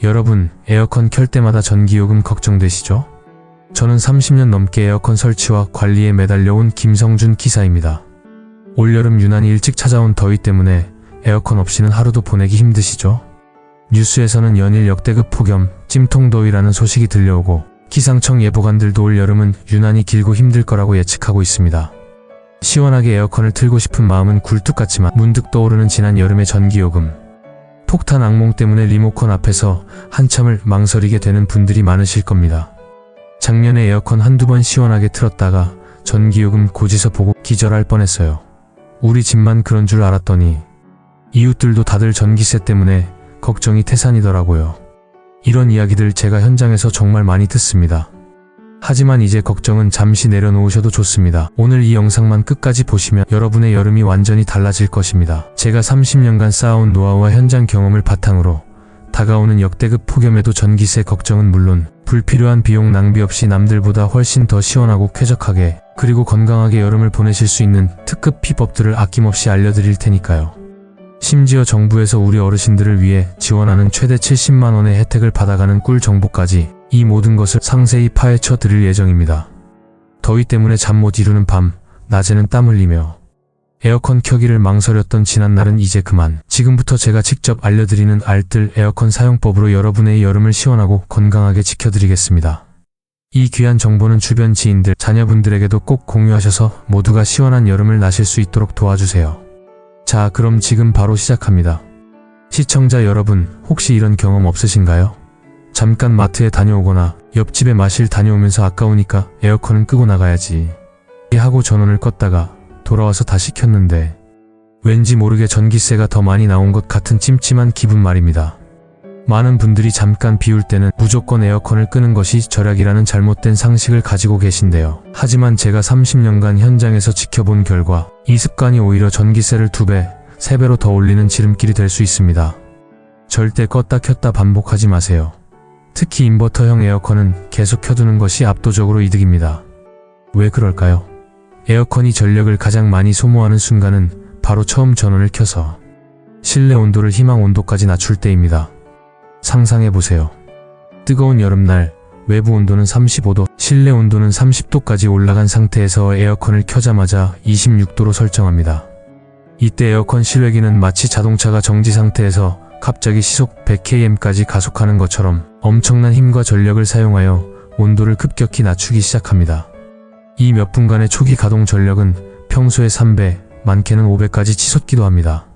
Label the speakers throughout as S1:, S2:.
S1: 여러분, 에어컨 켤 때마다 전기요금 걱정되시죠? 저는 30년 넘게 에어컨 설치와 관리에 매달려온 김성준 기사입니다. 올여름 유난히 일찍 찾아온 더위 때문에 에어컨 없이는 하루도 보내기 힘드시죠? 뉴스에서는 연일 역대급 폭염, 찜통더위라는 소식이 들려오고 기상청 예보관들도 올여름은 유난히 길고 힘들 거라고 예측하고 있습니다. 시원하게 에어컨을 틀고 싶은 마음은 굴뚝 같지만 문득 떠오르는 지난 여름의 전기요금. 폭탄 악몽 때문에 리모컨 앞에서 한참을 망설이게 되는 분들이 많으실 겁니다. 작년에 에어컨 한두 번 시원하게 틀었다가 전기요금 고지서 보고 기절할 뻔했어요. 우리 집만 그런 줄 알았더니 이웃들도 다들 전기세 때문에 걱정이 태산이더라고요. 이런 이야기들 제가 현장에서 정말 많이 듣습니다. 하지만 이제 걱정은 잠시 내려놓으셔도 좋습니다. 오늘 이 영상만 끝까지 보시면 여러분의 여름이 완전히 달라질 것입니다. 제가 30년간 쌓아온 노하우와 현장 경험을 바탕으로 다가오는 역대급 폭염에도 전기세 걱정은 물론 불필요한 비용 낭비 없이 남들보다 훨씬 더 시원하고 쾌적하게 그리고 건강하게 여름을 보내실 수 있는 특급 비법들을 아낌없이 알려드릴 테니까요. 심지어 정부에서 우리 어르신들을 위해 지원하는 최대 70만원의 혜택을 받아가는 꿀 정보까지 이 모든 것을 상세히 파헤쳐 드릴 예정입니다. 더위 때문에 잠 못 이루는 밤, 낮에는 땀 흘리며 에어컨 켜기를 망설였던 지난날은 이제 그만. 지금부터 제가 직접 알려드리는 알뜰 에어컨 사용법으로 여러분의 여름을 시원하고 건강하게 지켜드리겠습니다. 이 귀한 정보는 주변 지인들, 자녀분들에게도 꼭 공유하셔서 모두가 시원한 여름을 나실 수 있도록 도와주세요. 자, 그럼 지금 바로 시작합니다. 시청자 여러분, 혹시 이런 경험 없으신가요? 잠깐 마트에 다녀오거나 옆집에 마실 다녀오면서 아까우니까 에어컨은 끄고 나가야지 하고 전원을 껐다가 돌아와서 다시 켰는데 왠지 모르게 전기세가 더 많이 나온 것 같은 찜찜한 기분 말입니다. 많은 분들이 잠깐 비울 때는 무조건 에어컨을 끄는 것이 절약이라는 잘못된 상식을 가지고 계신데요. 하지만 제가 30년간 현장에서 지켜본 결과 이 습관이 오히려 전기세를 2배, 3배로 더 올리는 지름길이 될 수 있습니다. 절대 껐다 켰다 반복하지 마세요. 특히 인버터형 에어컨은 계속 켜두는 것이 압도적으로 이득입니다. 왜 그럴까요? 에어컨이 전력을 가장 많이 소모하는 순간은 바로 처음 전원을 켜서 실내 온도를 희망 온도까지 낮출 때입니다. 상상해보세요. 뜨거운 여름날 외부 온도는 35도, 실내 온도는 30도까지 올라간 상태에서 에어컨을 켜자마자 26도로 설정합니다. 이때 에어컨 실외기는 마치 자동차가 정지 상태에서 갑자기 시속 100km까지 가속하는 것처럼 엄청난 힘과 전력을 사용하여 온도를 급격히 낮추기 시작합니다. 이 몇 분간의 초기 가동 전력은 평소의 3배, 많게는 5배까지 치솟기도 합니다.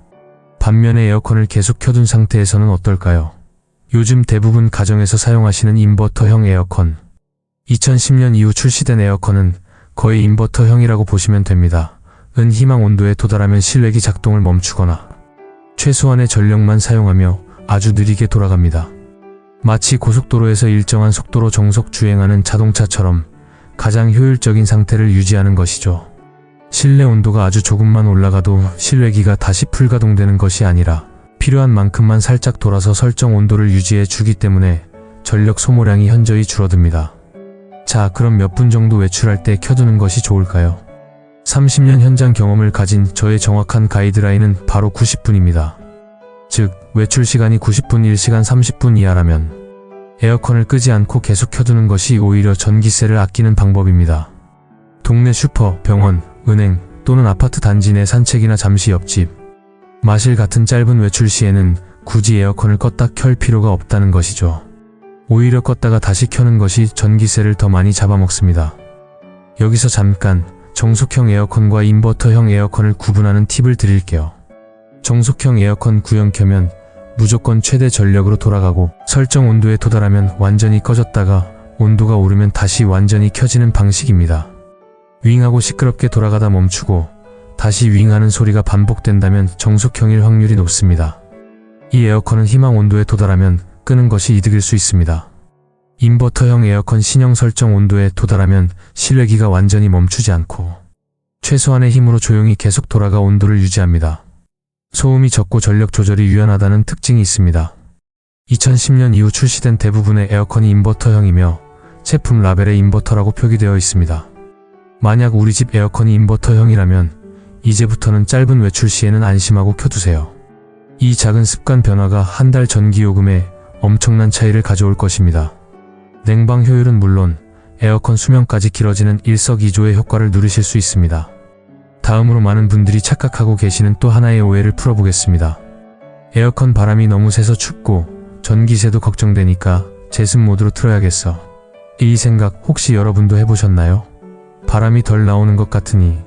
S1: 반면에 에어컨을 계속 켜둔 상태에서는 어떨까요? 요즘 대부분 가정에서 사용하시는 인버터형 에어컨. 2010년 이후 출시된 에어컨은 거의 인버터형이라고 보시면 됩니다. 은 희망 온도에 도달하면 실외기 작동을 멈추거나 최소한의 전력만 사용하며 아주 느리게 돌아갑니다. 마치 고속도로에서 일정한 속도로 정속 주행하는 자동차처럼 가장 효율적인 상태를 유지하는 것이죠. 실내 온도가 아주 조금만 올라가도 실외기가 다시 풀가동되는 것이 아니라 필요한 만큼만 살짝 돌아서 설정 온도를 유지해 주기 때문에 전력 소모량이 현저히 줄어듭니다. 자, 그럼 몇 분 정도 외출할 때 켜두는 것이 좋을까요? 30년 현장 경험을 가진 저의 정확한 가이드라인은 바로 90분입니다. 즉, 외출 시간이 90분 1시간 30분 이하라면 에어컨을 끄지 않고 계속 켜두는 것이 오히려 전기세를 아끼는 방법입니다. 동네 슈퍼, 병원, 은행 또는 아파트 단지 내 산책이나 잠시 옆집, 마실 같은 짧은 외출 시에는 굳이 에어컨을 껐다 켤 필요가 없다는 것이죠. 오히려 껐다가 다시 켜는 것이 전기세를 더 많이 잡아먹습니다. 여기서 잠깐 정속형 에어컨과 인버터형 에어컨을 구분하는 팁을 드릴게요. 정속형 에어컨 구형 켜면 무조건 최대 전력으로 돌아가고 설정 온도에 도달하면 완전히 꺼졌다가 온도가 오르면 다시 완전히 켜지는 방식입니다. 윙하고 시끄럽게 돌아가다 멈추고 다시 윙하는 소리가 반복된다면 정속형일 확률이 높습니다. 이 에어컨은 희망 온도에 도달하면 끄는 것이 이득일 수 있습니다. 인버터형 에어컨 신형 설정 온도에 도달하면 실외기가 완전히 멈추지 않고 최소한의 힘으로 조용히 계속 돌아가 온도를 유지합니다. 소음이 적고 전력 조절이 유연하다는 특징이 있습니다. 2010년 이후 출시된 대부분의 에어컨이 인버터형이며 제품 라벨에 인버터라고 표기되어 있습니다. 만약 우리 집 에어컨이 인버터형이라면 이제부터는 짧은 외출 시에는 안심하고 켜두세요. 이 작은 습관 변화가 한 달 전기요금에 엄청난 차이를 가져올 것입니다. 냉방 효율은 물론 에어컨 수명까지 길어지는 일석이조의 효과를 누리실 수 있습니다. 다음으로 많은 분들이 착각하고 계시는 또 하나의 오해를 풀어보겠습니다. 에어컨 바람이 너무 세서 춥고 전기세도 걱정되니까 제습 모드로 틀어야겠어. 이 생각 혹시 여러분도 해보셨나요? 바람이 덜 나오는 것 같으니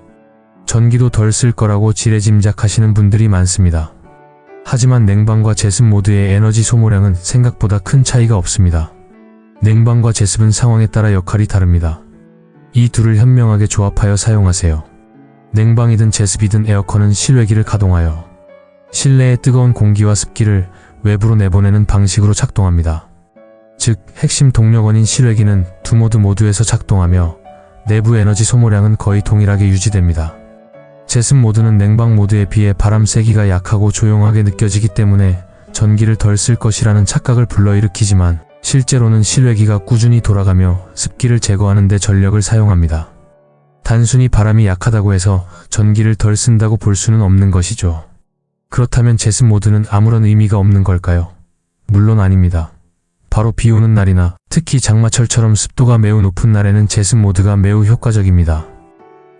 S1: 전기도 덜 쓸 거라고 지레짐작하시는 분들이 많습니다. 하지만 냉방과 제습 모드의 에너지 소모량은 생각보다 큰 차이가 없습니다. 냉방과 제습은 상황에 따라 역할이 다릅니다. 이 둘을 현명하게 조합하여 사용하세요. 냉방이든 제습이든 에어컨은 실외기를 가동하여 실내의 뜨거운 공기와 습기를 외부로 내보내는 방식으로 작동합니다. 즉, 핵심 동력원인 실외기는 두 모드 모두에서 작동하며 내부 에너지 소모량은 거의 동일하게 유지됩니다. 제습 모드는 냉방 모드에 비해 바람 세기가 약하고 조용하게 느껴지기 때문에 전기를 덜 쓸 것이라는 착각을 불러일으키지만 실제로는 실외기가 꾸준히 돌아가며 습기를 제거하는 데 전력을 사용합니다. 단순히 바람이 약하다고 해서 전기를 덜 쓴다고 볼 수는 없는 것이죠. 그렇다면 제습 모드는 아무런 의미가 없는 걸까요? 물론 아닙니다. 바로 비 오는 날이나 특히 장마철처럼 습도가 매우 높은 날에는 제습 모드가 매우 효과적입니다.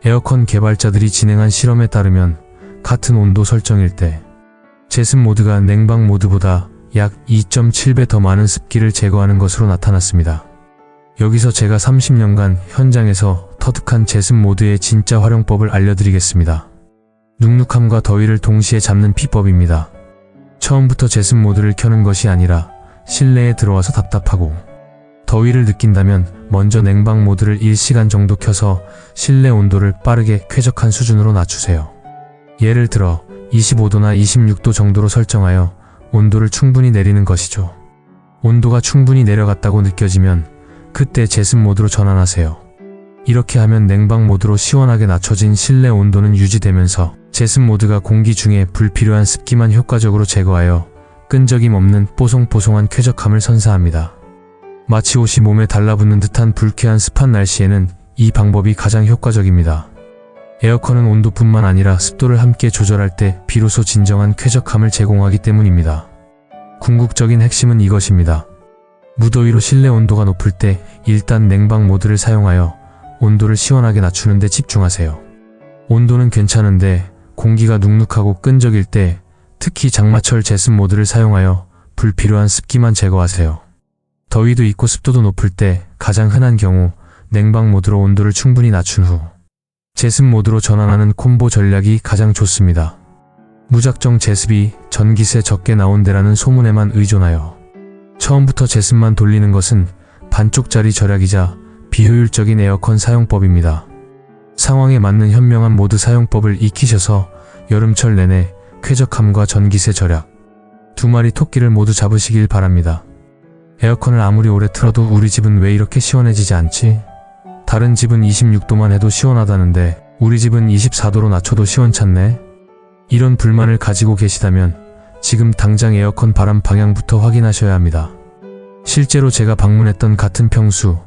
S1: 에어컨 개발자들이 진행한 실험에 따르면 같은 온도 설정일 때 제습 모드가 냉방 모드보다 약 2.7배 더 많은 습기를 제거하는 것으로 나타났습니다. 여기서 제가 30년간 현장에서 터득한 제습 모드의 진짜 활용법을 알려드리겠습니다. 눅눅함과 더위를 동시에 잡는 비법입니다. 처음부터 제습 모드를 켜는 것이 아니라 실내에 들어와서 답답하고 더위를 느낀다면 먼저 냉방 모드를 1시간 정도 켜서 실내 온도를 빠르게 쾌적한 수준으로 낮추세요. 예를 들어 25도나 26도 정도로 설정하여 온도를 충분히 내리는 것이죠. 온도가 충분히 내려갔다고 느껴지면 그때 제습 모드로 전환하세요. 이렇게 하면 냉방 모드로 시원하게 낮춰진 실내 온도는 유지되면서 제습 모드가 공기 중에 불필요한 습기만 효과적으로 제거하여 끈적임 없는 뽀송뽀송한 쾌적함을 선사합니다. 마치 옷이 몸에 달라붙는 듯한 불쾌한 습한 날씨에는 이 방법이 가장 효과적입니다. 에어컨은 온도뿐만 아니라 습도를 함께 조절할 때 비로소 진정한 쾌적함을 제공하기 때문입니다. 궁극적인 핵심은 이것입니다. 무더위로 실내 온도가 높을 때 일단 냉방 모드를 사용하여 온도를 시원하게 낮추는 데 집중하세요. 온도는 괜찮은데 공기가 눅눅하고 끈적일 때 특히 장마철 제습 모드를 사용하여 불필요한 습기만 제거하세요. 더위도 있고 습도도 높을 때 가장 흔한 경우 냉방 모드로 온도를 충분히 낮춘 후 제습 모드로 전환하는 콤보 전략이 가장 좋습니다. 무작정 제습이 전기세 적게 나온대라는 소문에만 의존하여 처음부터 제습만 돌리는 것은 반쪽짜리 절약이자 비효율적인 에어컨 사용법입니다. 상황에 맞는 현명한 모드 사용법을 익히셔서 여름철 내내 쾌적함과 전기세 절약, 두 마리 토끼를 모두 잡으시길 바랍니다. 에어컨을 아무리 오래 틀어도 우리 집은 왜 이렇게 시원해지지 않지? 다른 집은 26도만 해도 시원하다는데 우리 집은 24도로 낮춰도 시원찮네? 이런 불만을 가지고 계시다면 지금 당장 에어컨 바람 방향부터 확인하셔야 합니다. 실제로 제가 방문했던 같은 평수,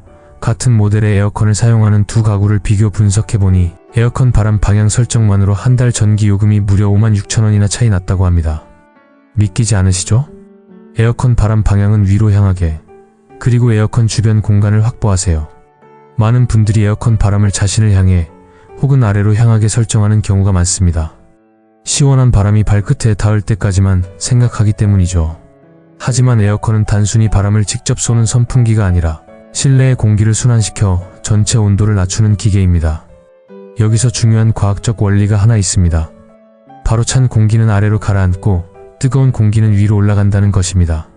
S1: 같은 모델의 에어컨을 사용하는 두 가구를 비교 분석해보니 에어컨 바람 방향 설정만으로 한 달 전기 요금이 무려 56,000원이나 차이 났다고 합니다. 믿기지 않으시죠? 에어컨 바람 방향은 위로 향하게, 그리고 에어컨 주변 공간을 확보하세요. 많은 분들이 에어컨 바람을 자신을 향해 혹은 아래로 향하게 설정하는 경우가 많습니다. 시원한 바람이 발끝에 닿을 때까지만 생각하기 때문이죠. 하지만 에어컨은 단순히 바람을 직접 쏘는 선풍기가 아니라 실내의 공기를 순환시켜 전체 온도를 낮추는 기계입니다. 여기서 중요한 과학적 원리가 하나 있습니다. 바로 찬 공기는 아래로 가라앉고 뜨거운 공기는 위로 올라간다는 것입니다.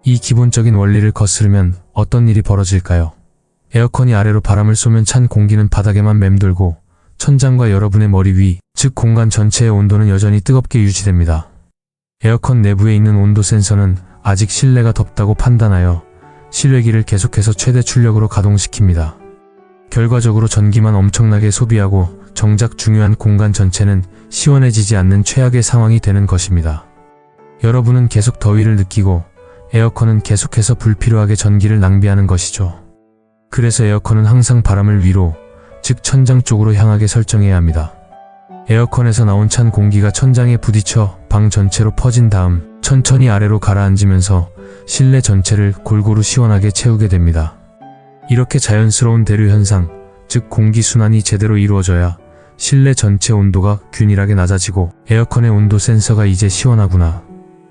S1: 이 기본적인 원리를 거스르면 어떤 일이 벌어질까요? 에어컨이 아래로 바람을 쏘면 찬 공기는 바닥에만 맴돌고 천장과 여러분의 머리 위, 즉 공간 전체의 온도는 여전히 뜨겁게 유지됩니다. 에어컨 내부에 있는 온도 센서는 아직 실내가 덥다고 판단하여 실외기를 계속해서 최대 출력으로 가동시킵니다. 결과적으로 전기만 엄청나게 소비하고 정작 중요한 공간 전체는 시원해지지 않는 최악의 상황이 되는 것입니다. 여러분은 계속 더위를 느끼고 에어컨은 계속해서 불필요하게 전기를 낭비하는 것이죠. 그래서 에어컨은 항상 바람을 위로, 즉 천장 쪽으로 향하게 설정해야 합니다. 에어컨에서 나온 찬 공기가 천장에 부딪혀 방 전체로 퍼진 다음 천천히 아래로 가라앉으면서 실내 전체를 골고루 시원하게 채우게 됩니다. 이렇게 자연스러운 대류 현상, 즉 공기순환이 제대로 이루어져야 실내 전체 온도가 균일하게 낮아지고 에어컨의 온도 센서가 이제 시원하구나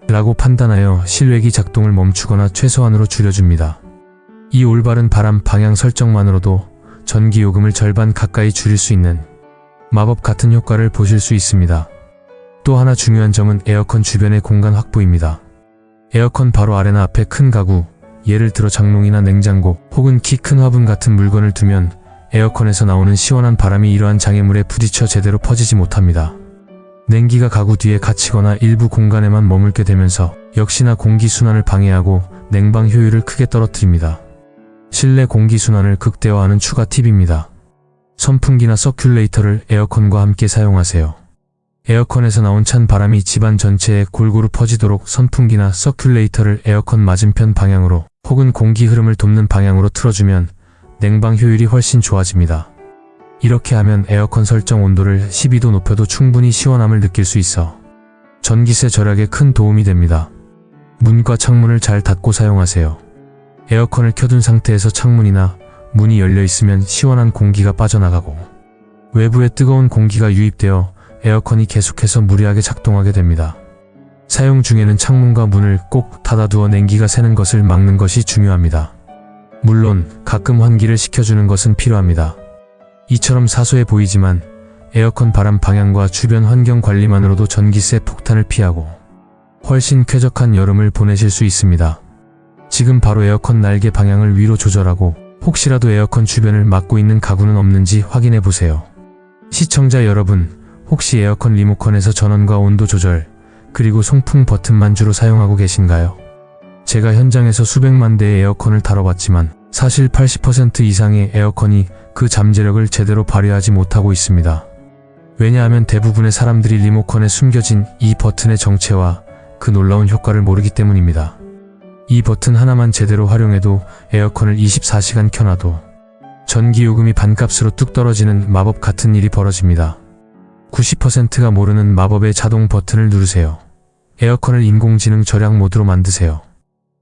S1: 라고 판단하여 실외기 작동을 멈추거나 최소한으로 줄여줍니다. 이 올바른 바람 방향 설정만으로도 전기요금을 절반 가까이 줄일 수 있는 마법 같은 효과를 보실 수 있습니다. 또 하나 중요한 점은 에어컨 주변의 공간 확보입니다. 에어컨 바로 아래나 앞에 큰 가구, 예를 들어 장롱이나 냉장고 혹은 키 큰 화분 같은 물건을 두면 에어컨에서 나오는 시원한 바람이 이러한 장애물에 부딪혀 제대로 퍼지지 못합니다. 냉기가 가구 뒤에 갇히거나 일부 공간에만 머물게 되면서 역시나 공기순환을 방해하고 냉방 효율을 크게 떨어뜨립니다. 실내 공기순환을 극대화하는 추가 팁입니다. 선풍기나 서큘레이터를 에어컨과 함께 사용하세요. 에어컨에서 나온 찬 바람이 집안 전체에 골고루 퍼지도록 선풍기나 서큘레이터를 에어컨 맞은편 방향으로 혹은 공기 흐름을 돕는 방향으로 틀어주면 냉방 효율이 훨씬 좋아집니다. 이렇게 하면 에어컨 설정 온도를 12도 높여도 충분히 시원함을 느낄 수 있어 전기세 절약에 큰 도움이 됩니다. 문과 창문을 잘 닫고 사용하세요. 에어컨을 켜둔 상태에서 창문이나 문이 열려 있으면 시원한 공기가 빠져나가고 외부에 뜨거운 공기가 유입되어 에어컨이 계속해서 무리하게 작동하게 됩니다. 사용 중에는 창문과 문을 꼭 닫아두어 냉기가 새는 것을 막는 것이 중요합니다. 물론 가끔 환기를 시켜주는 것은 필요합니다. 이처럼 사소해 보이지만 에어컨 바람 방향과 주변 환경 관리만으로도 전기세 폭탄을 피하고 훨씬 쾌적한 여름을 보내실 수 있습니다. 지금 바로 에어컨 날개 방향을 위로 조절하고 혹시라도 에어컨 주변을 막고 있는 가구는 없는지 확인해 보세요. 시청자 여러분, 혹시 에어컨 리모컨에서 전원과 온도 조절, 그리고 송풍 버튼만 주로 사용하고 계신가요? 제가 현장에서 수백만 대의 에어컨을 다뤄봤지만 사실 80% 이상의 에어컨이 그 잠재력을 제대로 발휘하지 못하고 있습니다. 왜냐하면 대부분의 사람들이 리모컨에 숨겨진 이 버튼의 정체와 그 놀라운 효과를 모르기 때문입니다. 이 버튼 하나만 제대로 활용해도 에어컨을 24시간 켜놔도 전기요금이 반값으로 뚝 떨어지는 마법 같은 일이 벌어집니다. 90%가 모르는 마법의 자동 버튼을 누르세요. 에어컨을 인공지능 절약 모드로 만드세요.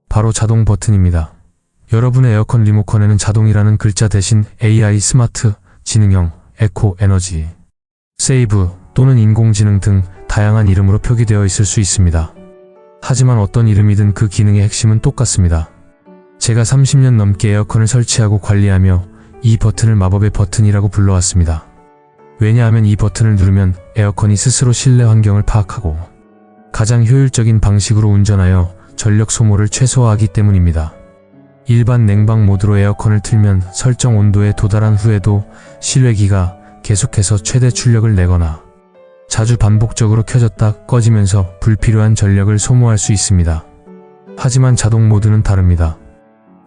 S1: 바로 자동 버튼입니다. 여러분의 에어컨 리모컨에는 자동이라는 글자 대신 AI 스마트, 지능형, 에코, 에너지, 세이브 또는 인공지능 등 다양한 이름으로 표기되어 있을 수 있습니다. 하지만 어떤 이름이든 그 기능의 핵심은 똑같습니다. 제가 30년 넘게 에어컨을 설치하고 관리하며 이 버튼을 마법의 버튼이라고 불러왔습니다. 왜냐하면 이 버튼을 누르면 에어컨이 스스로 실내 환경을 파악하고 가장 효율적인 방식으로 운전하여 전력 소모를 최소화하기 때문입니다. 일반 냉방 모드로 에어컨을 틀면 설정 온도에 도달한 후에도 실외기가 계속해서 최대 출력을 내거나 자주 반복적으로 켜졌다 꺼지면서 불필요한 전력을 소모할 수 있습니다. 하지만 자동 모드는 다릅니다.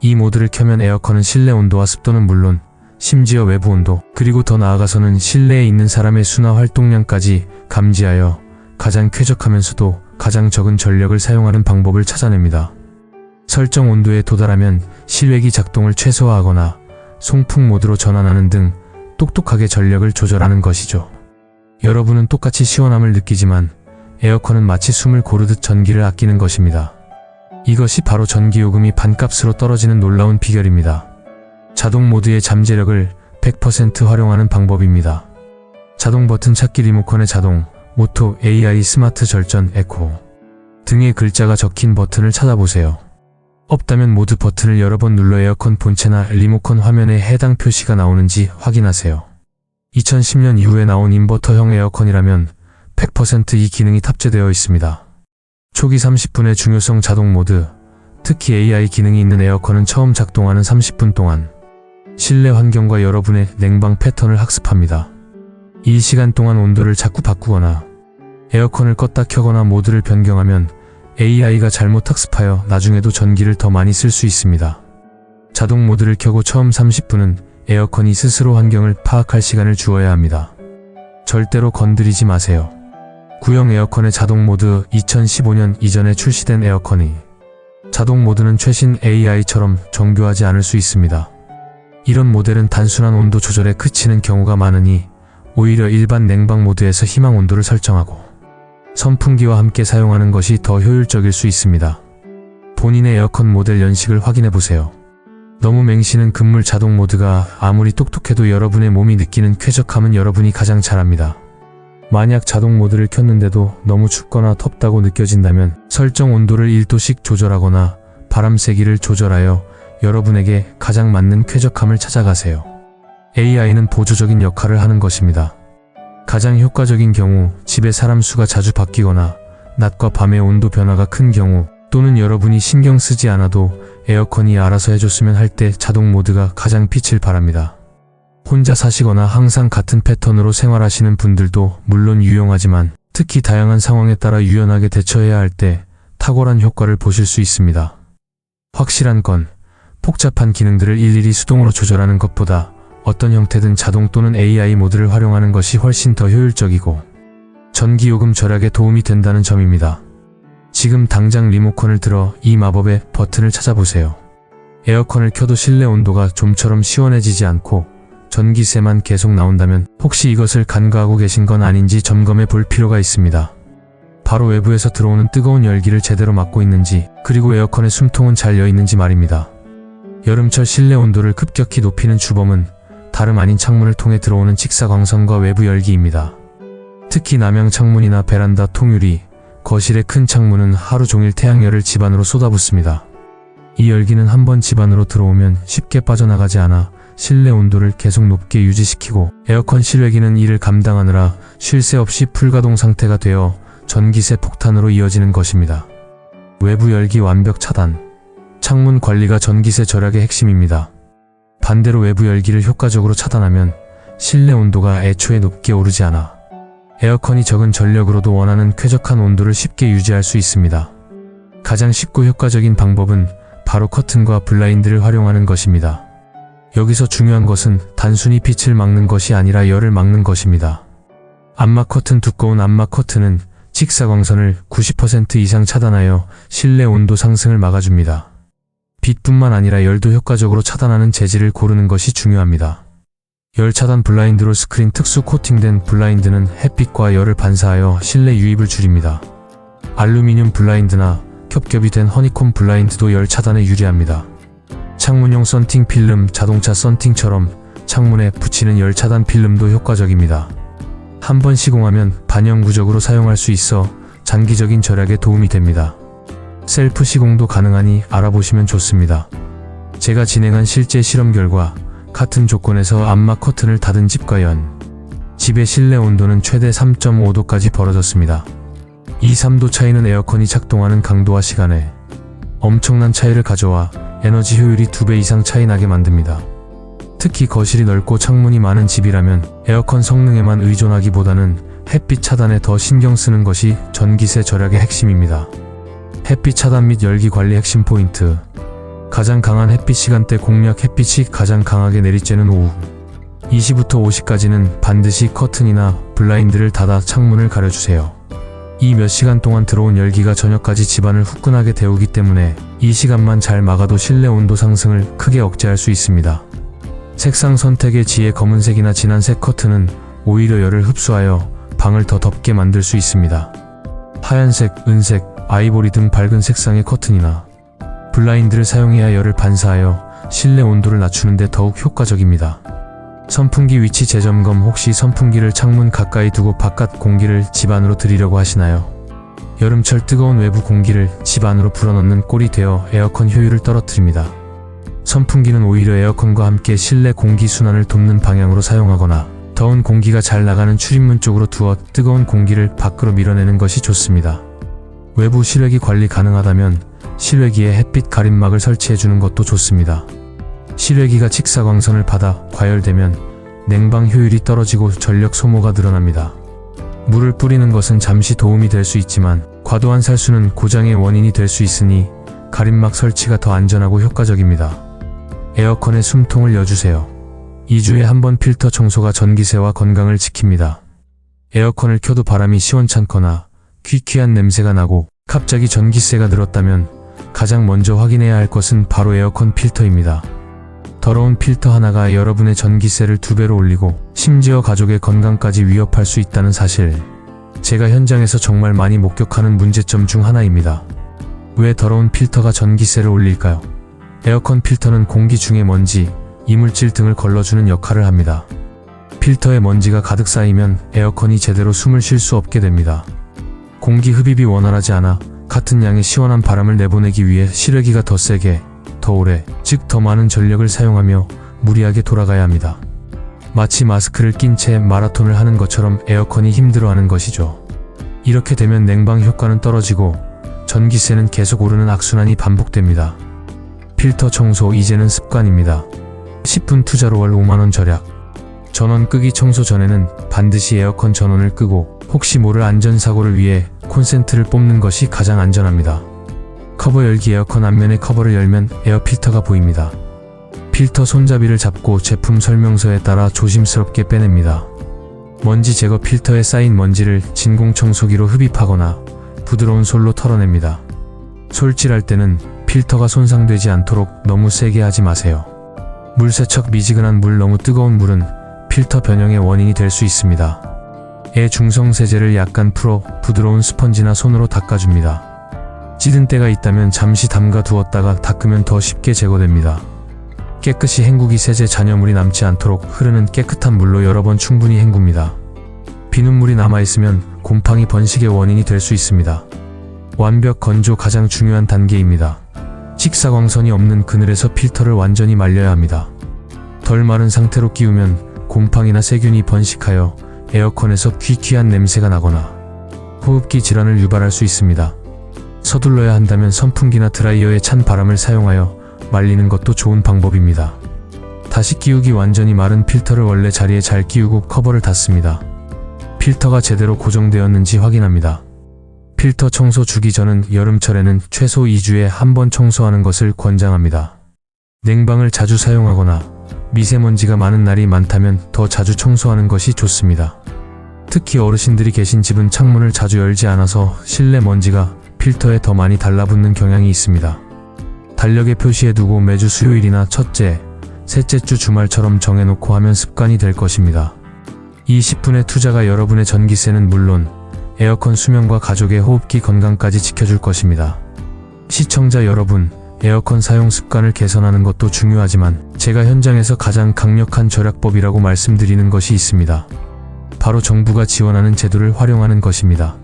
S1: 이 모드를 켜면 에어컨은 실내 온도와 습도는 물론 심지어 외부 온도, 그리고 더 나아가서는 실내에 있는 사람의 수나 활동량까지 감지하여 가장 쾌적하면서도 가장 적은 전력을 사용하는 방법을 찾아냅니다. 설정 온도에 도달하면 실외기 작동을 최소화하거나 송풍 모드로 전환하는 등 똑똑하게 전력을 조절하는 것이죠. 여러분은 똑같이 시원함을 느끼지만 에어컨은 마치 숨을 고르듯 전기를 아끼는 것입니다. 이것이 바로 전기요금이 반값으로 떨어지는 놀라운 비결입니다. 자동 모드의 잠재력을 100% 활용하는 방법입니다. 자동 버튼 찾기 리모컨의 자동, 모토, AI 스마트 절전, 에코 등의 글자가 적힌 버튼을 찾아보세요. 없다면 모드 버튼을 여러 번 눌러 에어컨 본체나 리모컨 화면에 해당 표시가 나오는지 확인하세요. 2010년 이후에 나온 인버터형 에어컨이라면 100% 이 기능이 탑재되어 있습니다. 초기 30분의 중요성 자동 모드, 특히 AI 기능이 있는 에어컨은 처음 작동하는 30분 동안 실내 환경과 여러분의 냉방 패턴을 학습합니다. 이 시간 동안 온도를 자꾸 바꾸거나 에어컨을 껐다 켜거나 모드를 변경하면 AI가 잘못 학습하여 나중에도 전기를 더 많이 쓸 수 있습니다. 자동 모드를 켜고 처음 30분은 에어컨이 스스로 환경을 파악할 시간을 주어야 합니다. 절대로 건드리지 마세요. 구형 에어컨의 자동 모드 2015년 이전에 출시된 에어컨이 자동 모드는 최신 AI처럼 정교하지 않을 수 있습니다. 이런 모델은 단순한 온도 조절에 그치는 경우가 많으니 오히려 일반 냉방 모드에서 희망 온도를 설정하고 선풍기와 함께 사용하는 것이 더 효율적일 수 있습니다. 본인의 에어컨 모델 연식을 확인해 보세요. 너무 맹신은 급물 자동 모드가 아무리 똑똑해도 여러분의 몸이 느끼는 쾌적함은 여러분이 가장 잘 압니다. 만약 자동 모드를 켰는데도 너무 춥거나 덥다고 느껴진다면 설정 온도를 1도씩 조절하거나 바람 세기를 조절하여 여러분에게 가장 맞는 쾌적함을 찾아가세요. AI는 보조적인 역할을 하는 것입니다. 가장 효과적인 경우, 집에 사람 수가 자주 바뀌거나 낮과 밤의 온도 변화가 큰 경우, 또는 여러분이 신경 쓰지 않아도 에어컨이 알아서 해줬으면 할 때 자동 모드가 가장 빛을 발합니다. 혼자 사시거나 항상 같은 패턴으로 생활하시는 분들도 물론 유용하지만 특히 다양한 상황에 따라 유연하게 대처해야 할 때 탁월한 효과를 보실 수 있습니다. 확실한 건 복잡한 기능들을 일일이 수동으로 조절하는 것보다 어떤 형태든 자동 또는 AI 모드를 활용하는 것이 훨씬 더 효율적이고 전기요금 절약에 도움이 된다는 점입니다. 지금 당장 리모컨을 들어 이 마법의 버튼을 찾아보세요. 에어컨을 켜도 실내 온도가 좀처럼 시원해지지 않고 전기세만 계속 나온다면 혹시 이것을 간과하고 계신 건 아닌지 점검해 볼 필요가 있습니다. 바로 외부에서 들어오는 뜨거운 열기를 제대로 막고 있는지, 그리고 에어컨의 숨통은 잘 여 있는지 말입니다. 여름철 실내 온도를 급격히 높이는 주범은 다름 아닌 창문을 통해 들어오는 직사광선과 외부 열기입니다. 특히 남향 창문이나 베란다 통유리, 거실의 큰 창문은 하루 종일 태양열을 집 안으로 쏟아붓습니다. 이 열기는 한번 집 안으로 들어오면 쉽게 빠져나가지 않아 실내 온도를 계속 높게 유지시키고 에어컨 실외기는 이를 감당하느라 쉴 새 없이 풀가동 상태가 되어 전기세 폭탄으로 이어지는 것입니다. 외부 열기 완벽 차단. 창문 관리가 전기세 절약의 핵심입니다. 반대로 외부 열기를 효과적으로 차단하면 실내 온도가 애초에 높게 오르지 않아 에어컨이 적은 전력으로도 원하는 쾌적한 온도를 쉽게 유지할 수 있습니다. 가장 쉽고 효과적인 방법은 바로 커튼과 블라인드를 활용하는 것입니다. 여기서 중요한 것은 단순히 빛을 막는 것이 아니라 열을 막는 것입니다. 암막 커튼. 두꺼운 암막 커튼은 직사광선을 90% 이상 차단하여 실내 온도 상승을 막아줍니다. 빛뿐만 아니라 열도 효과적으로 차단하는 재질을 고르는 것이 중요합니다. 열 차단 블라인드로 스크린. 특수 코팅된 블라인드는 햇빛과 열을 반사하여 실내 유입을 줄입니다. 알루미늄 블라인드나 겹겹이 된 허니콤 블라인드도 열 차단에 유리합니다. 창문용 썬팅 필름. 자동차 썬팅처럼 창문에 붙이는 열 차단 필름도 효과적입니다. 한번 시공하면 반영구적으로 사용할 수 있어 장기적인 절약에 도움이 됩니다. 셀프 시공도 가능하니 알아보시면 좋습니다. 제가 진행한 실제 실험 결과 같은 조건에서 암막 커튼을 닫은 집과 집의 실내 온도는 최대 3.5도까지 벌어졌습니다. 이 3도 차이는 에어컨이 작동하는 강도와 시간에 엄청난 차이를 가져와 에너지 효율이 2배 이상 차이 나게 만듭니다. 특히 거실이 넓고 창문이 많은 집이라면 에어컨 성능에만 의존하기보다는 햇빛 차단에 더 신경 쓰는 것이 전기세 절약의 핵심입니다. 햇빛 차단 및 열기 관리 핵심 포인트. 가장 강한 햇빛 시간대 공략. 햇빛이 가장 강하게 내리쬐는 오후 2시부터 5시까지는 반드시 커튼이나 블라인드를 닫아 창문을 가려주세요. 이 몇 시간 동안 들어온 열기가 저녁까지 집안을 후끈하게 데우기 때문에 이 시간만 잘 막아도 실내 온도 상승을 크게 억제할 수 있습니다. 색상 선택의 지혜. 검은색이나 진한색 커튼은 오히려 열을 흡수하여 방을 더 덥게 만들 수 있습니다. 하얀색, 은색, 아이보리 등 밝은 색상의 커튼이나 블라인드를 사용해야 열을 반사하여 실내 온도를 낮추는 데 더욱 효과적입니다. 선풍기 위치 재점검. 혹시 선풍기를 창문 가까이 두고 바깥 공기를 집 안으로 들이려고 하시나요? 여름철 뜨거운 외부 공기를 집 안으로 불어넣는 꼴이 되어 에어컨 효율을 떨어뜨립니다. 선풍기는 오히려 에어컨과 함께 실내 공기 순환을 돕는 방향으로 사용하거나 더운 공기가 잘 나가는 출입문 쪽으로 두어 뜨거운 공기를 밖으로 밀어내는 것이 좋습니다. 외부 실외기 관리 가능하다면 실외기에 햇빛 가림막을 설치해주는 것도 좋습니다. 실외기가 직사광선을 받아 과열되면 냉방 효율이 떨어지고 전력 소모가 늘어납니다. 물을 뿌리는 것은 잠시 도움이 될 수 있지만 과도한 살수는 고장의 원인이 될 수 있으니 가림막 설치가 더 안전하고 효과적입니다. 에어컨에 숨통을 여주세요. 2주에 한 번 필터 청소가 전기세와 건강을 지킵니다. 에어컨을 켜도 바람이 시원찮거나 퀴퀴한 냄새가 나고 갑자기 전기세가 늘었다면 가장 먼저 확인해야 할 것은 바로 에어컨 필터입니다. 더러운 필터 하나가 여러분의 전기세를 2배로 올리고 심지어 가족의 건강까지 위협할 수 있다는 사실. 제가 현장에서 정말 많이 목격하는 문제점 중 하나입니다. 왜 더러운 필터가 전기세를 올릴까요? 에어컨 필터는 공기 중의 먼지, 이물질 등을 걸러주는 역할을 합니다. 필터에 먼지가 가득 쌓이면 에어컨이 제대로 숨을 쉴 수 없게 됩니다. 공기 흡입이 원활하지 않아 같은 양의 시원한 바람을 내보내기 위해 실외기가 더 세게, 더 오래, 즉 더 많은 전력을 사용하며 무리하게 돌아가야 합니다. 마치 마스크를 낀 채 마라톤을 하는 것처럼 에어컨이 힘들어하는 것이죠. 이렇게 되면 냉방 효과는 떨어지고 전기세는 계속 오르는 악순환이 반복됩니다. 필터 청소 이제는 습관입니다. 10분 투자로 월 5만원 절약. 전원 끄기 청소 전에는 반드시 에어컨 전원을 끄고 혹시 모를 안전사고를 위해 콘센트를 뽑는 것이 가장 안전합니다. 커버 열기. 에어컨 앞면의 커버를 열면 에어 필터가 보입니다. 필터 손잡이를 잡고 제품 설명서에 따라 조심스럽게 빼냅니다. 먼지 제거. 필터에 쌓인 먼지를 진공 청소기로 흡입하거나 부드러운 솔로 털어냅니다. 솔질할 때는 필터가 손상되지 않도록 너무 세게 하지 마세요. 물세척. 미지근한 물. 너무 뜨거운 물은 필터 변형의 원인이 될 수 있습니다. 중성 세제를 약간 풀어 부드러운 스펀지나 손으로 닦아줍니다. 찌든 때가 있다면 잠시 담가 두었다가 닦으면 더 쉽게 제거됩니다. 깨끗이 헹구기. 세제 잔여물이 남지 않도록 흐르는 깨끗한 물로 여러 번 충분히 헹굽니다. 비눗물이 남아있으면 곰팡이 번식의 원인이 될 수 있습니다. 완벽 건조. 가장 중요한 단계입니다. 직사광선이 없는 그늘에서 필터를 완전히 말려야 합니다. 덜 마른 상태로 끼우면 곰팡이나 세균이 번식하여 에어컨에서 귀퀴한 냄새가 나거나 호흡기 질환을 유발할 수 있습니다. 서둘러야 한다면 선풍기나 드라이어에 찬 바람을 사용하여 말리는 것도 좋은 방법입니다. 다시 끼우기. 완전히 마른 필터를 원래 자리에 잘 끼우고 커버를 닫습니다. 필터가 제대로 고정되었는지 확인합니다. 필터 청소 주기. 저는 여름철에는 최소 2주에 한 번 청소하는 것을 권장합니다. 냉방을 자주 사용하거나 미세먼지가 많은 날이 많다면 더 자주 청소하는 것이 좋습니다. 특히 어르신들이 계신 집은 창문을 자주 열지 않아서 실내 먼지가 필터에 더 많이 달라붙는 경향이 있습니다. 달력에 표시해두고 매주 수요일이나 첫째, 셋째 주 주말처럼 정해놓고 하면 습관이 될 것입니다. 이 10분의 투자가 여러분의 전기세는 물론 에어컨 수명과 가족의 호흡기 건강까지 지켜줄 것입니다. 시청자 여러분, 에어컨 사용 습관을 개선하는 것도 중요하지만 제가 현장에서 가장 강력한 절약법이라고 말씀드리는 것이 있습니다. 바로 정부가 지원하는 제도를 활용하는 것입니다.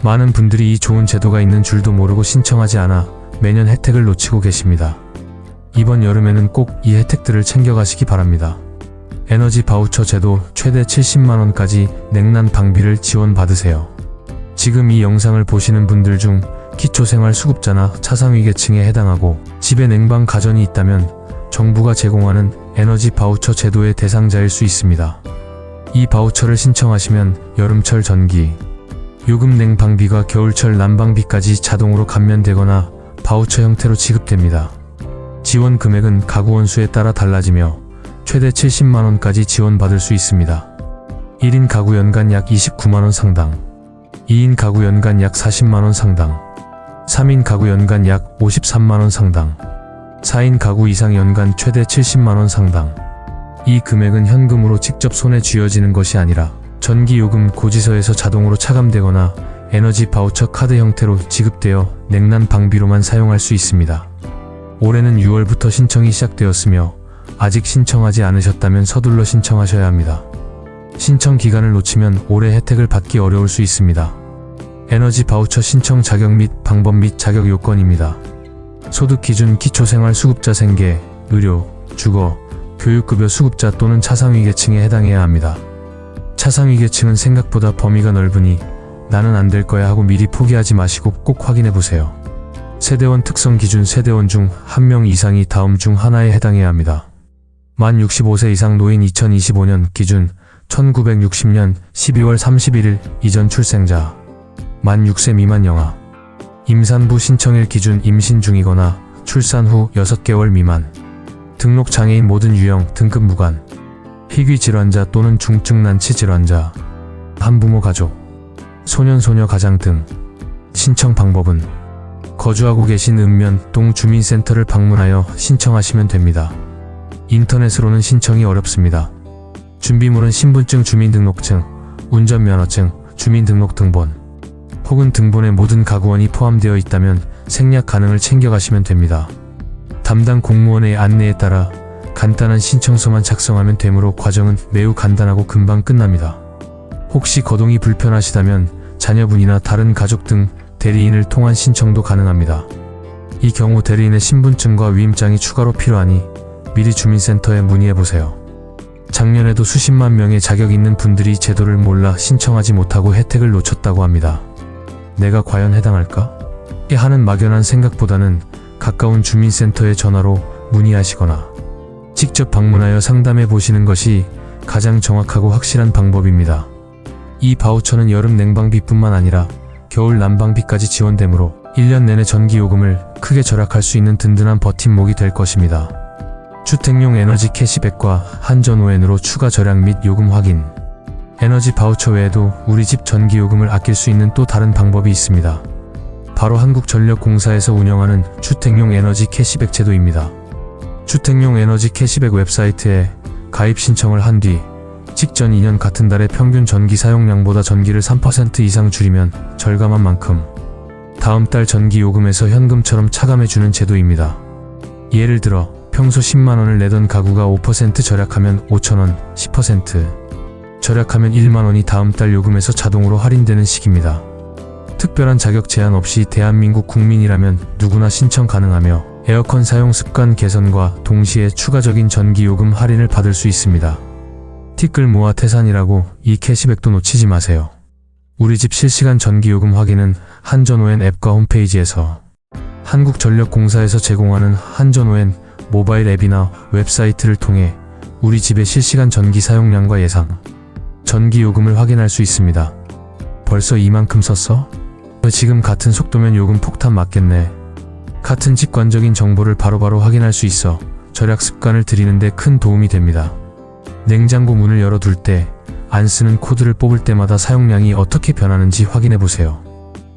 S1: 많은 분들이 이 좋은 제도가 있는 줄도 모르고 신청하지 않아 매년 혜택을 놓치고 계십니다. 이번 여름에는 꼭 이 혜택들을 챙겨가시기 바랍니다. 에너지 바우처 제도. 최대 70만원까지 냉난 방비를 지원받으세요. 지금 이 영상을 보시는 분들 중 기초생활수급자나 차상위계층에 해당하고 집에 냉방 가전이 있다면 정부가 제공하는 에너지 바우처 제도의 대상자일 수 있습니다. 이 바우처를 신청하시면 여름철 전기, 요금 냉방비가 겨울철 난방비까지 자동으로 감면되거나 바우처 형태로 지급됩니다. 지원 금액은 가구 원수에 따라 달라지며 최대 70만원까지 지원받을 수 있습니다. 1인 가구 연간 약 29만원 상당, 2인 가구 연간 약 40만원 상당, 3인 가구 연간 약 53만원 상당, 4인 가구 이상 연간 최대 70만원 상당. 이 금액은 현금으로 직접 손에 쥐어지는 것이 아니라 전기요금 고지서에서 자동으로 차감되거나 에너지 바우처 카드 형태로 지급되어 냉난 방비로만 사용할 수 있습니다. 올해는 6월부터 신청이 시작되었으며 아직 신청하지 않으셨다면 서둘러 신청하셔야 합니다. 신청 기간을 놓치면 올해 혜택을 받기 어려울 수 있습니다. 에너지 바우처 신청 자격 및 방법 및 자격 요건입니다. 소득 기준 기초생활수급자 생계, 의료, 주거, 교육급여 수급자 또는 차상위계층에 해당해야 합니다. 차상위계층은 생각보다 범위가 넓으니 나는 안 될 거야 하고 미리 포기하지 마시고 꼭 확인해보세요. 세대원 특성 기준. 세대원 중 1명 이상이 다음 중 하나에 해당해야 합니다. 만 65세 이상 노인. 2025년 기준 1960년 12월 31일 이전 출생자. 만 6세 미만 영아. 임산부 신청일 기준. 임신 중이거나 출산 후 6개월 미만. 등록 장애인. 모든 유형, 등급 무관. 희귀 질환자 또는 중증 난치 질환자. 한부모 가족. 소년 소녀 가장 등. 신청 방법은 거주하고 계신 읍면,동 주민센터를 방문하여 신청하시면 됩니다. 인터넷으로는 신청이 어렵습니다. 준비물은 신분증, 주민등록증, 운전면허증, 주민등록등본 혹은 등본에 모든 가구원이 포함되어 있다면 생략 가능을 챙겨가시면 됩니다. 담당 공무원의 안내에 따라 간단한 신청서만 작성하면 되므로 과정은 매우 간단하고 금방 끝납니다. 혹시 거동이 불편하시다면 자녀분이나 다른 가족 등 대리인을 통한 신청도 가능합니다. 이 경우 대리인의 신분증과 위임장이 추가로 필요하니 미리 주민센터에 문의해보세요. 작년에도 수십만 명의 자격 있는 분들이 제도를 몰라 신청하지 못하고 혜택을 놓쳤다고 합니다. 내가 과연 해당할까? 하는 막연한 생각보다는 가까운 주민센터에 전화로 문의하시거나 직접 방문하여 상담해 보시는 것이 가장 정확하고 확실한 방법입니다. 이 바우처는 여름 냉방비뿐만 아니라 겨울 난방비까지 지원되므로 1년 내내 전기요금을 크게 절약할 수 있는 든든한 버팀목이 될 것입니다. 주택용 에너지 캐시백과 한전ON으로 추가 절약 및 요금 확인. 에너지 바우처 외에도 우리 집 전기요금을 아낄 수 있는 또 다른 방법이 있습니다. 바로 한국전력공사에서 운영하는 주택용 에너지 캐시백 제도입니다. 주택용 에너지 캐시백 웹사이트에 가입 신청을 한 뒤 직전 2년 같은 달의 평균 전기 사용량보다 전기를 3% 이상 줄이면 절감한 만큼 다음 달 전기요금에서 현금처럼 차감해주는 제도입니다. 예를 들어 평소 10만원을 내던 가구가 5% 절약하면 5,000원, 10% 절약하면 1만원이 다음 달 요금에서 자동으로 할인되는 식입니다. 특별한 자격 제한 없이 대한민국 국민이라면 누구나 신청 가능하며 에어컨 사용 습관 개선과 동시에 추가적인 전기요금 할인을 받을 수 있습니다. 티끌 모아 태산이라고 이 캐시백도 놓치지 마세요. 우리 집 실시간 전기요금 확인은 한전ON 앱과 홈페이지에서 한국전력공사에서 제공하는 한전ON 모바일 앱이나 웹사이트를 통해 우리 집의 실시간 전기 사용량과 예상 전기요금을 확인할 수 있습니다. 벌써 이만큼 썼어? 지금 같은 속도면 요금 폭탄 맞겠네. 같은 직관적인 정보를 바로바로 확인할 수 있어 절약 습관을 들이는 데 큰 도움이 됩니다. 냉장고 문을 열어둘 때 안 쓰는 코드를 뽑을 때마다 사용량이 어떻게 변하는지 확인해보세요.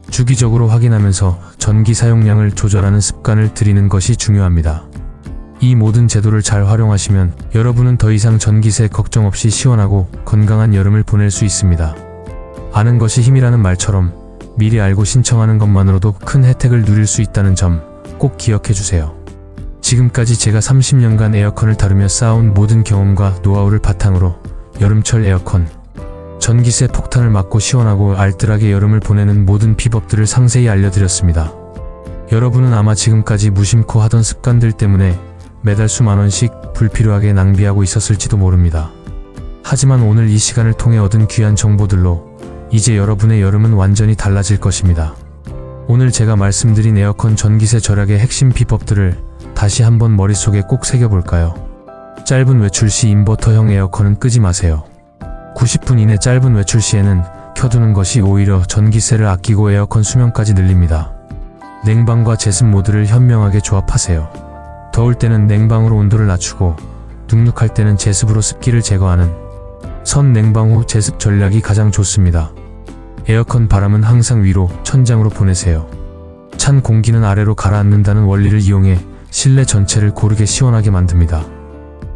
S1: 주기적으로 확인하면서 전기 사용량을 조절하는 습관을 들이는 것이 중요합니다. 이 모든 제도를 잘 활용하시면 여러분은 더 이상 전기세 걱정 없이 시원하고 건강한 여름을 보낼 수 있습니다. 아는 것이 힘이라는 말처럼 미리 알고 신청하는 것만으로도 큰 혜택을 누릴 수 있다는 점 꼭 기억해주세요. 지금까지 제가 30년간 에어컨을 다루며 쌓아온 모든 경험과 노하우를 바탕으로 여름철 에어컨, 전기세 폭탄을 맞고 시원하고 알뜰하게 여름을 보내는 모든 비법들을 상세히 알려드렸습니다. 여러분은 아마 지금까지 무심코 하던 습관들 때문에 매달 수만원씩 불필요하게 낭비하고 있었을지도 모릅니다. 하지만 오늘 이 시간을 통해 얻은 귀한 정보들로 이제 여러분의 여름은 완전히 달라질 것입니다. 오늘 제가 말씀드린 에어컨 전기세 절약의 핵심 비법들을 다시 한번 머릿속에 꼭 새겨볼까요? 짧은 외출 시 인버터형 에어컨은 끄지 마세요. 90분 이내 짧은 외출 시에는 켜두는 것이 오히려 전기세를 아끼고 에어컨 수명까지 늘립니다. 냉방과 제습 모드를 현명하게 조합하세요. 더울 때는 냉방으로 온도를 낮추고 눅눅할 때는 제습으로 습기를 제거하는 선 냉방 후 제습 전략이 가장 좋습니다. 에어컨 바람은 항상 위로, 천장으로 보내세요. 찬 공기는 아래로 가라앉는다는 원리를 이용해 실내 전체를 고르게 시원하게 만듭니다.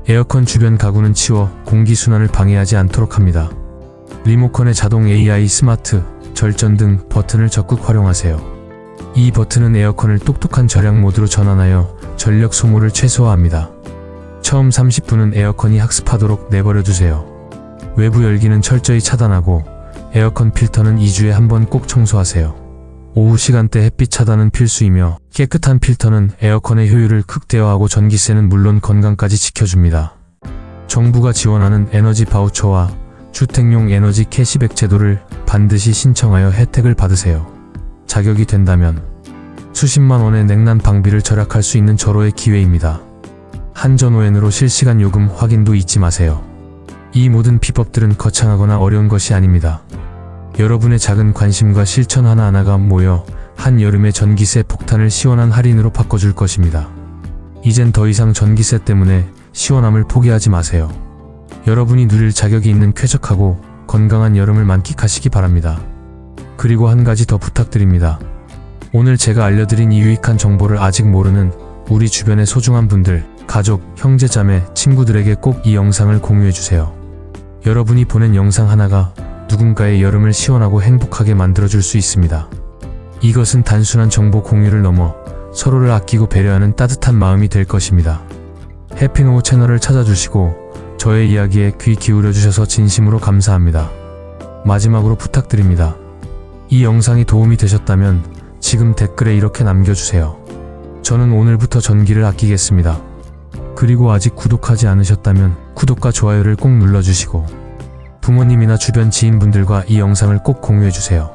S1: 에어컨 주변 가구는 치워 공기순환을 방해하지 않도록 합니다. 리모컨의 자동 AI 스마트, 절전 등 버튼을 적극 활용하세요. 이 버튼은 에어컨을 똑똑한 절약 모드로 전환하여 전력 소모를 최소화합니다. 처음 30분은 에어컨이 학습하도록 내버려두세요. 외부 열기는 철저히 차단하고 에어컨 필터는 2주에 한 번 꼭 청소하세요. 오후 시간대 햇빛 차단은 필수이며 깨끗한 필터는 에어컨의 효율을 극대화하고 전기세는 물론 건강까지 지켜줍니다. 정부가 지원하는 에너지 바우처와 주택용 에너지 캐시백 제도를 반드시 신청하여 혜택을 받으세요. 자격이 된다면 수십만 원의 냉난 방비를 절약할 수 있는 절호의 기회입니다. 한전ON으로 실시간 요금 확인도 잊지 마세요. 이 모든 비법들은 거창하거나 어려운 것이 아닙니다. 여러분의 작은 관심과 실천 하나하나가 모여 한여름의 전기세 폭탄을 시원한 할인으로 바꿔줄 것입니다. 이젠 더 이상 전기세 때문에 시원함을 포기하지 마세요. 여러분이 누릴 자격이 있는 쾌적하고 건강한 여름을 만끽하시기 바랍니다. 그리고 한 가지 더 부탁드립니다. 오늘 제가 알려드린 이 유익한 정보를 아직 모르는 우리 주변의 소중한 분들, 가족, 형제자매, 친구들에게 꼭 이 영상을 공유해주세요. 여러분이 보낸 영상 하나가 누군가의 여름을 시원하고 행복하게 만들어줄 수 있습니다. 이것은 단순한 정보 공유를 넘어 서로를 아끼고 배려하는 따뜻한 마음이 될 것입니다. 해피노우 채널을 찾아주시고 저의 이야기에 귀 기울여주셔서 진심으로 감사합니다. 마지막으로 부탁드립니다. 이 영상이 도움이 되셨다면 지금 댓글에 이렇게 남겨주세요. 저는 오늘부터 전기를 아끼겠습니다. 그리고 아직 구독하지 않으셨다면 구독과 좋아요를 꼭 눌러주시고 부모님이나 주변 지인분들과 이 영상을 꼭 공유해주세요.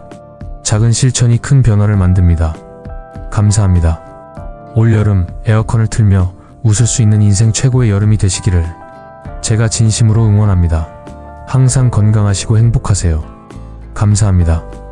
S1: 작은 실천이 큰 변화를 만듭니다. 감사합니다. 올여름 에어컨을 틀며 웃을 수 있는 인생 최고의 여름이 되시기를 제가 진심으로 응원합니다. 항상 건강하시고 행복하세요. 감사합니다.